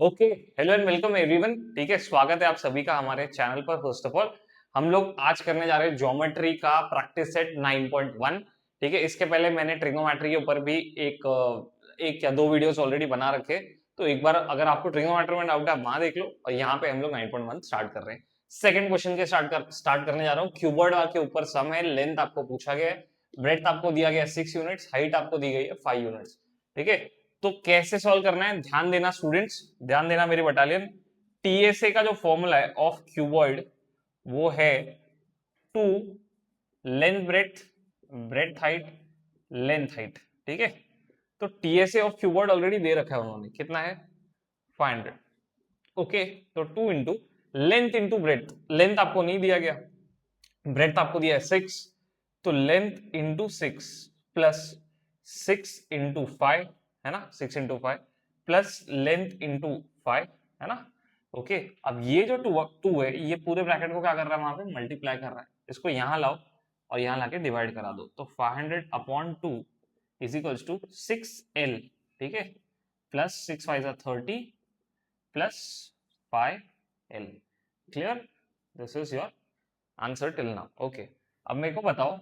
Okay, hello and welcome everyone. ठीक है, स्वागत है आप सभी का हमारे चैनल पर। फर्स्ट ऑफ ऑल हम लोग आज करने जा रहे हैं ज्योमेट्री का प्रैक्टिस सेट 9.1। ठीक है, इसके पहले मैंने ट्रिग्नोमेट्री के ऊपर भी एक या दो वीडियोस ऑलरेडी बना रखे, तो एक बार अगर आपको ट्रिग्नोमेट्री में डाउट है आप वहां देख लो। और यहाँ पे हम लोग 9.1 स्टार्ट कर रहे हैं। सेकंड क्वेश्चन के स्टार्ट करने जा रहा हूँ। क्यूबॉइड के ऊपर सम है, लेंथ आपको पूछा गया है, ब्रेड्थ आपको दिया गया है 6 यूनिट्स, हाइट आपको दी गई है 5 यूनिट्स। ठीक है, तो कैसे सॉल्व करना है ध्यान देना स्टूडेंट्स, ध्यान देना मेरी बटालियन। टीएसए का जो फॉर्मूला है ऑफ क्यूबॉइड वो है 2 length breadth, breadth height, length height. ठीक है, तो टीएसए ऑफ क्यूबॉइड ऑलरेडी दे रखा है उन्होंने, कितना है 500। ओके, तो 2 into length into breadth, length आपको नहीं दिया गया, ब्रेड्थ आपको दिया है 6, तो लेंथ इंटू 6 प्लस 6 इंटू 5 है ना, 6 इंटू 5 प्लस लेंथ इंटू 5 है ना। ओके, अब ये जो टू है ये पूरे ब्रैकेट को क्या कर रहा है, वहां पे मल्टीप्लाई कर रहा है। इसको यहां लाओ और यहां लाके डिवाइड करा दो, तो 500 upon 2 is equals to 6L। ठीक है, plus 6 5 30 plus 5L। Clear, this is your answer till now. Okay, अब मेरे को बताओ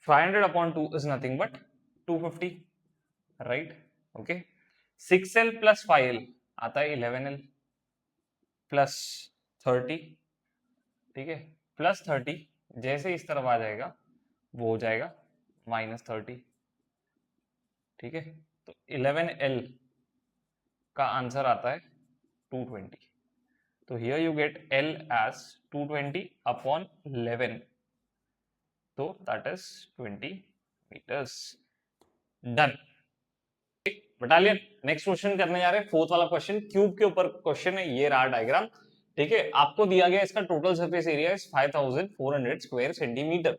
500 upon 2 is nothing but 250, right. Okay, 6L plus 5L आता है 11L प्लस 30। ठीक है, प्लस 30 जैसे इस तरफ आ जाएगा वो हो जाएगा -30। ठीक है, तो 11L का आंसर आता है 220। तो here you get L as 220 upon 11, तो दैट इज 20 meters। डन बटालियन। नेक्स्ट क्वेश्चन करने जा रहे हैं, फोर्थ वाला क्वेश्चन क्यूब के ऊपर क्वेश्चन है, ये रहा डायग्राम। ठीक है, आपको दिया गया इसका total surface area is 5400 square centimetre.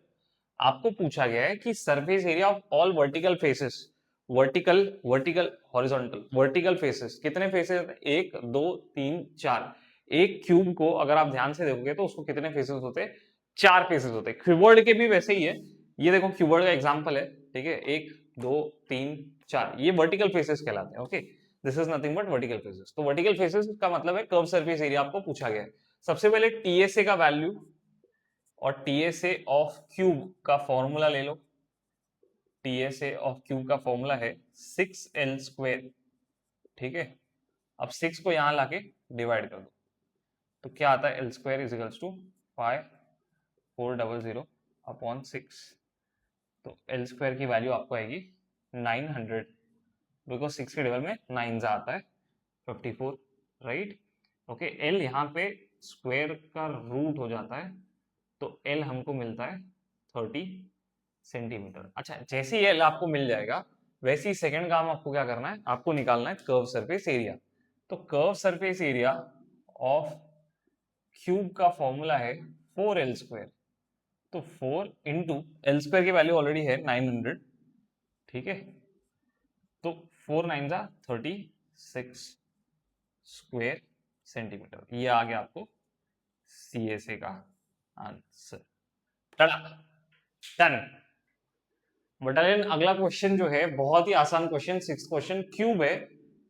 आपको पूछा गया है कि surface area of all vertical faces, vertical vertical horizontal vertical faces, कितने फेसेस, 1 2 3 4। एक क्यूब को अगर आप ध्यान से देखोगे तो उसको कितने फेसेस होते हैं, 4 फेसेस होते हैं। क्यूबॉइड के भी वैसे ही है, ये देखो क्यूबॉइड का एग्जांपल है। ठीक है, 1 2 3 4, ये वर्टिकल फेसेस कहलाते हैं। Okay, this is nothing but vertical faces. तो वर्टिकल फेसेस का मतलब है कर्व सरफेस एरिया आपको पूछा गया है। सबसे पहले टीएसए का वैल्यू और टीएसए ऑफ क्यूब का फॉर्मूला ले लो। टीएसए ऑफ क्यूब का फॉर्मूला है 6L स्क्वायर। ठीक है, अब 6 को यहां लाके डिवाइड कर दो, तो क्या आता है, L square is equals to 5400 upon 6। तो एल स्क्वायर की वैल्यू आपको आएगी 900, बिकॉज 6 के टेबल में 9 आता है 54, राइट। ओके, एल यहाँ पे स्क्वायर का रूट हो जाता है, तो एल हमको मिलता है 30 सेंटीमीटर। अच्छा, जैसे ही एल आपको मिल जाएगा वैसे ही सेकंड काम आपको क्या करना है, आपको निकालना है कर्व सरफेस एरिया। तो curve surface area of cube का फॉर्मूला है 4L स्क्वायर। तो 4 इंटू एल स्क्वायर की वैल्यू ऑलरेडी है 900। ठीक है, तो 4 9 जा 36 स्क्वायर सेंटीमीटर, ये आ गया आपको सीएसए का आंसर। डन। बटालियन, अगला क्वेश्चन जो है बहुत ही आसान क्वेश्चन, सिक्स क्वेश्चन। क्यूब है,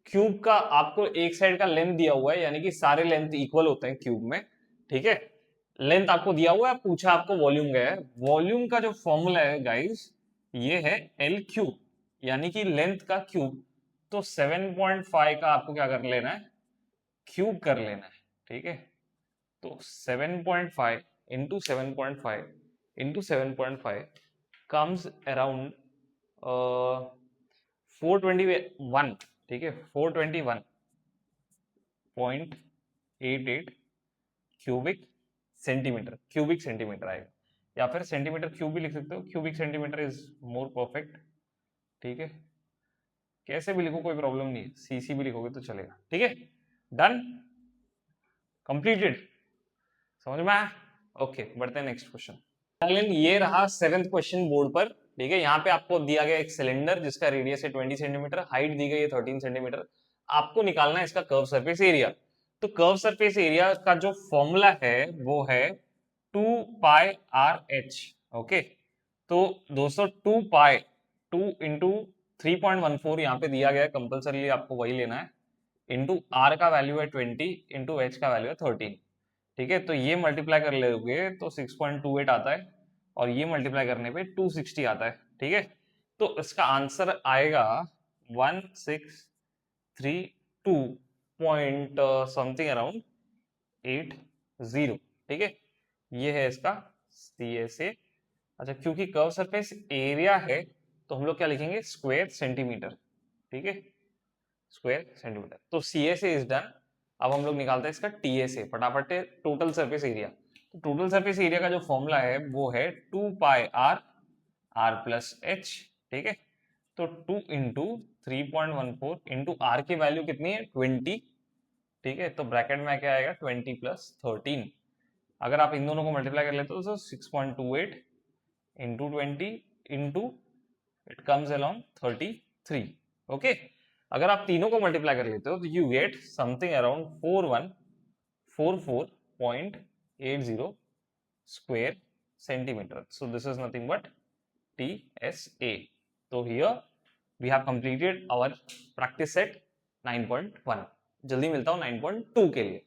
क्यूब का आपको एक साइड का लेंथ दिया हुआ है, यानी कि सारे लेंथ इक्वल होते हैं क्यूब में। ठीक है, लेंथ आपको दिया हुआ है, पूछा आपको वॉल्यूम गया है। वॉल्यूम का जो फॉर्मूला है गाइस, ये है एल क्यूब, यानी कि लेंथ का क्यूब। तो 7.5 का आपको क्या कर लेना है, क्यूब कर लेना है। ठीक है, तो 7.5 इंटू 7.5 इंटू 7.5 comes around 421। ठीक है, 421.88 क्यूबिक सेंटीमीटर, क्यूबिक सेंटीमीटर आएगा, या फिर सेंटीमीटर क्यूब भी लिख सकते हो, cubic centimetre is more perfect. ठीक है, कैसे भी लिखो कोई प्रॉब्लम नहीं है, सीसी भी लिखोगे तो चलेगा। ठीक है, डन, कंप्लीटेड, समझ में आया। ओके, बढ़ते हैं नेक्स्ट क्वेश्चन। ये रहा सेवेंथ क्वेश्चन बोर्ड पर। ठीक है, यहाँ पे आपको दिया गया एक सिलेंडर जिसका रेडियस है 20 सेंटीमीटर, हाइट दी गई है 13 सेंटीमीटर। आपको निकालना है इसका कर्व सरफेस एरिया। तो कर्व सरफेस एरिया का जो फॉर्मूला है वो है 2 पाई आर एच। ओके, तो दोस्तों 2 पाई 2 इंटू 3.14 यहाँ पे दिया गया है, कंपल्सरी आपको वही लेना है। इंटू आर का वैल्यू है 20 इंटू एच का वैल्यू है 13। ठीक है, तो ये मल्टीप्लाई कर लोगे तो 6.28 आता है और ये मल्टीप्लाई करने पे 260 आता है। ठीक है, तो इसका आंसर आएगा 1632 पॉइंट समथिंग अराउंड 80। ठीक है, ये है इसका CSA। अच्छा, क्योंकि कर्व सरफेस एरिया है तो हम लोग क्या लिखेंगे, स्क्वायर सेंटीमीटर। ठीक है, स्क्वायर सेंटीमीटर। तो CSA इज डन। अब हम लोग निकालते हैं इसका TSA फटाफट, टोटल सरफेस एरिया। तो टोटल सरफेस एरिया का जो फॉर्मूला है वो है 2 पाई r प्लस एच। ठीक है, तो 2 इंटू 3.14 इंटू आर की वैल्यू कितनी है 20। ठीक है, तो ब्रैकेट में क्या आएगा 20 प्लस 13। अगर आप इन दोनों को मल्टीप्लाई कर लेते हो तो 6.28 into 20 into it comes along 33। Okay, अगर आप तीनों को मल्टीप्लाई कर लेते हो तो you get something around 4144.80 square centimeter. So this is nothing but TSA. So here we have completed our practice set 9.1. जल्दी मिलता हूँ 9.2 के लिए।